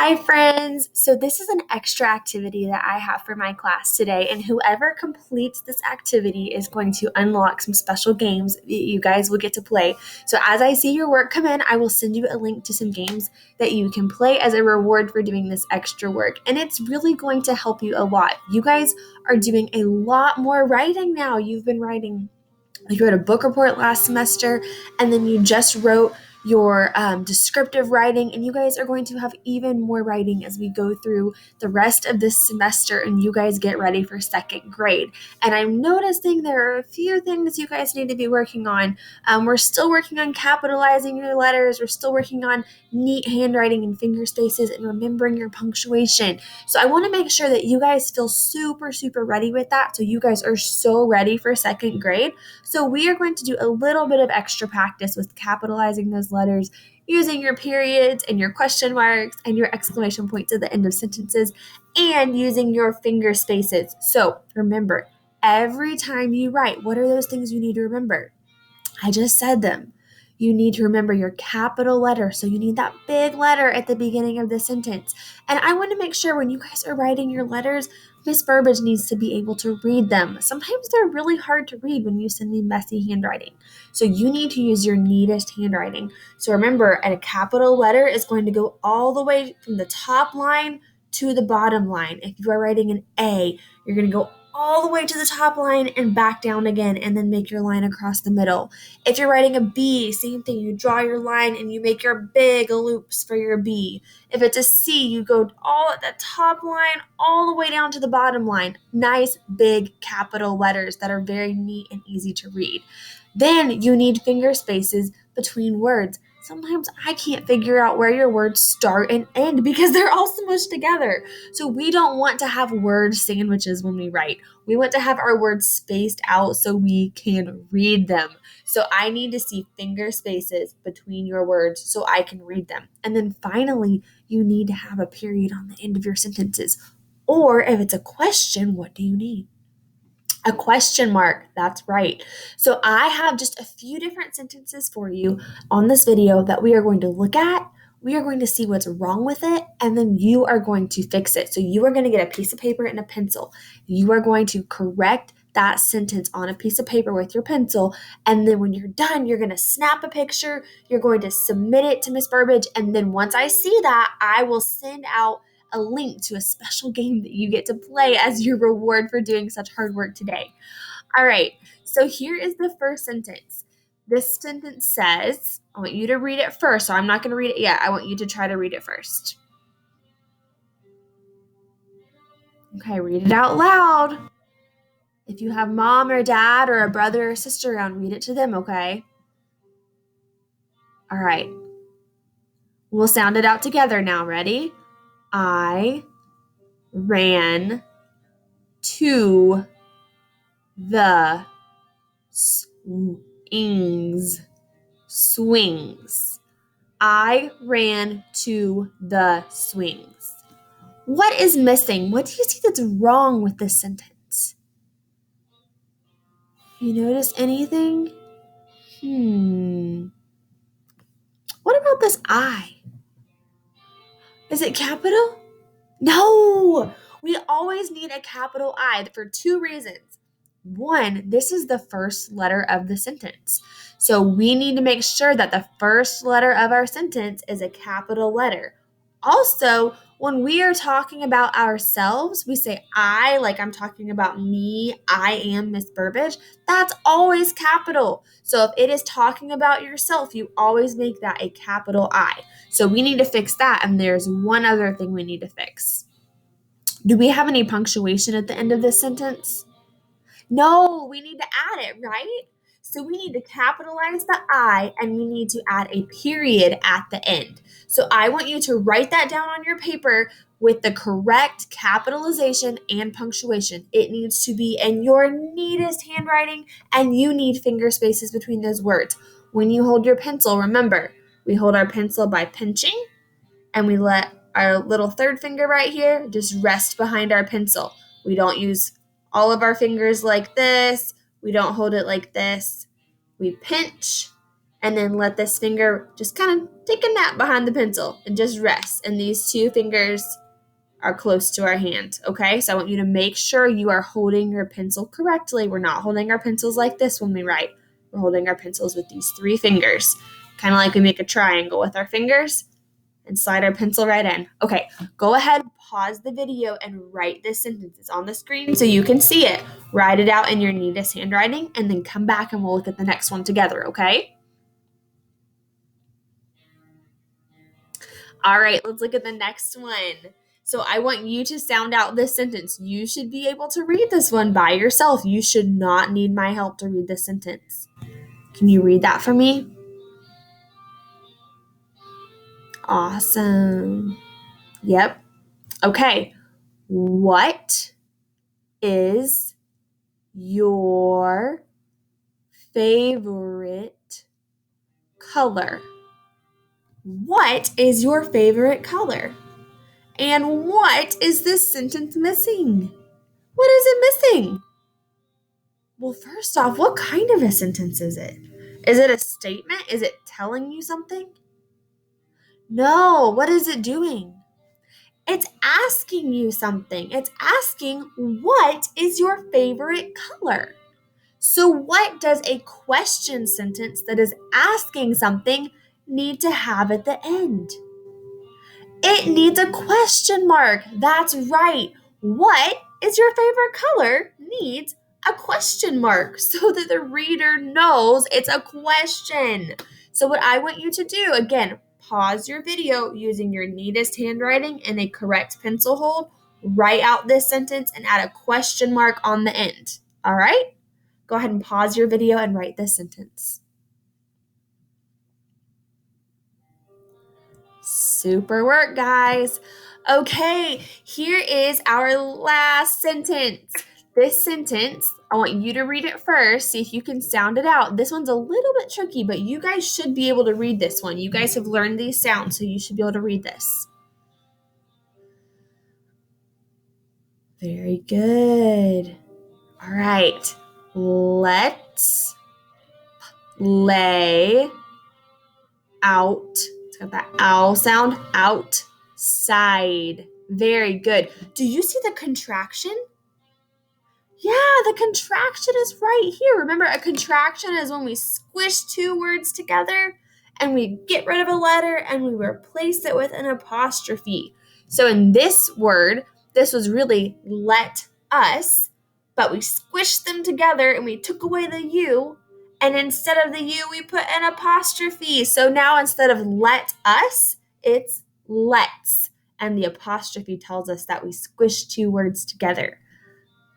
Hi, friends. So, this is an extra activity that I have for my class today, and whoever completes this activity is going to unlock some special games that you guys will get to play. So, as I see your work come in, I will send you a link to some games that you can play as a reward for doing this extra work, and it's really going to help you a lot. You guys are doing a lot more writing now. You've been writing. You wrote a book report last semester, and then you just wrote your descriptive writing, and you guys are going to have even more writing as we go through the rest of this semester and you guys get ready for second grade. And I'm noticing there are a few things you guys need to be working on. We're still working on capitalizing your letters. We're still working on neat handwriting and finger spaces and remembering your punctuation. So I want to make sure that you guys feel super, super ready with that. So you guys are so ready for second grade. So we are going to do a little bit of extra practice with capitalizing those letters, using your periods and your question marks and your exclamation points at the end of sentences, and using your finger spaces. So remember, every time you write, what are those things you need to remember? I just said them. You need to remember your capital letter. So you need that big letter at the beginning of the sentence. And I want to make sure when you guys are writing your letters, Miss Burbage needs to be able to read them. Sometimes they're really hard to read when you send me messy handwriting. So you need to use your neatest handwriting. So remember, a capital letter is going to go all the way from the top line to the bottom line. If you are writing an A, you're going to go all the way to the top line and back down again, and then make your line across the middle. If you're writing a B, same thing. You draw your line and you make your big loops for your B. If it's a C, you go all at the top line all the way down to the bottom line. Nice big capital letters that are very neat and easy to read. Then you need finger spaces between words. Sometimes I can't figure out where your words start and end because they're all smushed together. So we don't want to have word sandwiches when we write. We want to have our words spaced out so we can read them. So I need to see finger spaces between your words so I can read them. And then finally, you need to have a period on the end of your sentences. Or if it's a question, what do you need? A question mark. That's right. So I have just a few different sentences for you on this video that we are going to look at. We are going to see what's wrong with it, and then you are going to fix it. So you are going to get a piece of paper and a pencil. You are going to correct that sentence on a piece of paper with your pencil, and then when you're done, you're going to snap a picture. You're going to submit it to Miss Burbage, and then once I see that, I will send out a link to a special game that you get to play as your reward for doing such hard work today. All right, so here is the first sentence. This sentence says, I want you to read it first, so I'm not going to read it yet. I want you to try to read it first. Okay, read it out loud. If you have mom or dad or a brother or sister around, read it to them, okay? All right. We'll sound it out together now. Ready? I ran to the swings. I ran to the swings. What is missing? What do you see that's wrong with this sentence? You notice anything? What about this I? Is it capital? No! We always need a capital I for two reasons. One, this is the first letter of the sentence. So we need to make sure that the first letter of our sentence is a capital letter. Also, when we are talking about ourselves, we say I, like I'm talking about me, I am Miss Burbage. That's always capital. So if it is talking about yourself, you always make that a capital I. So we need to fix that, and there's one other thing we need to fix. Do we have any punctuation at the end of this sentence? No, we need to add it, right? So we need to capitalize the I, and we need to add a period at the end. So I want you to write that down on your paper with the correct capitalization and punctuation. It needs to be in your neatest handwriting, and you need finger spaces between those words. When you hold your pencil, remember, we hold our pencil by pinching, and we let our little third finger right here just rest behind our pencil. We don't use all of our fingers like this. We don't hold it like this. We pinch, And then let this finger just kind of take a nap behind the pencil and just rest. And these two fingers are close to our hand, okay? So I want you to make sure you are holding your pencil correctly. We're not holding our pencils like this when we write. We're holding our pencils with these three fingers, kind of like we make a triangle with our fingers and slide our pencil right in. Okay, go ahead, pause the video, and write this sentence. It's on the screen so you can see it. Write it out in your neatest handwriting, and then come back and we'll look at the next one together, okay? All right, let's look at the next one. So I want you to sound out this sentence. You should be able to read this one by yourself. You should not need my help to read this sentence. Can you read that for me? Awesome. Yep. Okay. What is your favorite color? What is your favorite color? And what is this sentence missing? What is it missing? Well, first off, what kind of a sentence is it? Is it a statement? Is it telling you something? No, what is it doing? It's asking you something. It's asking, what is your favorite color? So, what does a question sentence that is asking something need to have at the end? It needs a question mark. That's right. What is your favorite color needs a question mark so that the reader knows it's a question. So, what I want you to do, again, pause your video using your neatest handwriting and a correct pencil hold. Write out this sentence and add a question mark on the end. All right? Go ahead and pause your video and write this sentence. Super work, guys. Okay, here is our last sentence. This sentence, I want you to read it first, see if you can sound it out. This one's a little bit tricky, but you guys should be able to read this one. You guys have learned these sounds, so you should be able to read this. Very good. All right, let's lay out. It's got that owl sound. Outside. Very good. Do you see the contraction? Yeah, the contraction is right here. Remember, a contraction is when we squish two words together and we get rid of a letter and we replace it with an apostrophe. So in this word, this was really let us, but we squished them together and we took away the U. And instead of the U, we put an apostrophe. So now instead of let us, it's let's. And the apostrophe tells us that we squished two words together.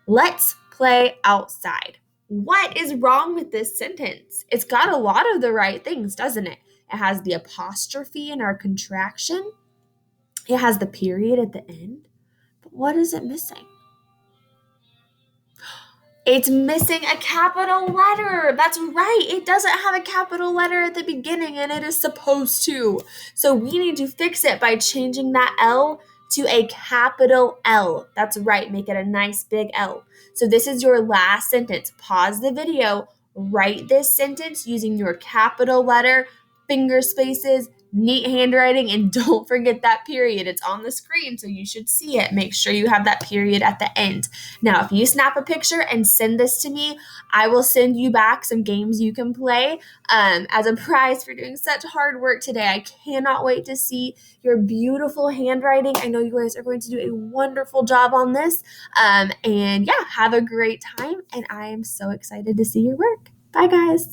Let's play outside. What is wrong with this sentence? It's got a lot of the right things, doesn't it? It has the apostrophe in our contraction. It has the period at the end. But what is it missing? It's missing a capital letter. That's right. It doesn't have a capital letter at the beginning, and it is supposed to. So we need to fix it by changing that L to a capital L. That's right. Make it a nice big L. So this is your last sentence. Pause the video. Write this sentence using your capital letter, finger spaces, neat handwriting, and don't forget that period. It's on the screen, so you should see it. Make sure you have that period at the end. Now, if you snap a picture and send this to me, I will send you back some games you can play as a prize for doing such hard work today. I cannot wait to see your beautiful handwriting. I know you guys are going to do a wonderful job on this. And yeah, have a great time. And I am so excited to see your work. Bye, guys.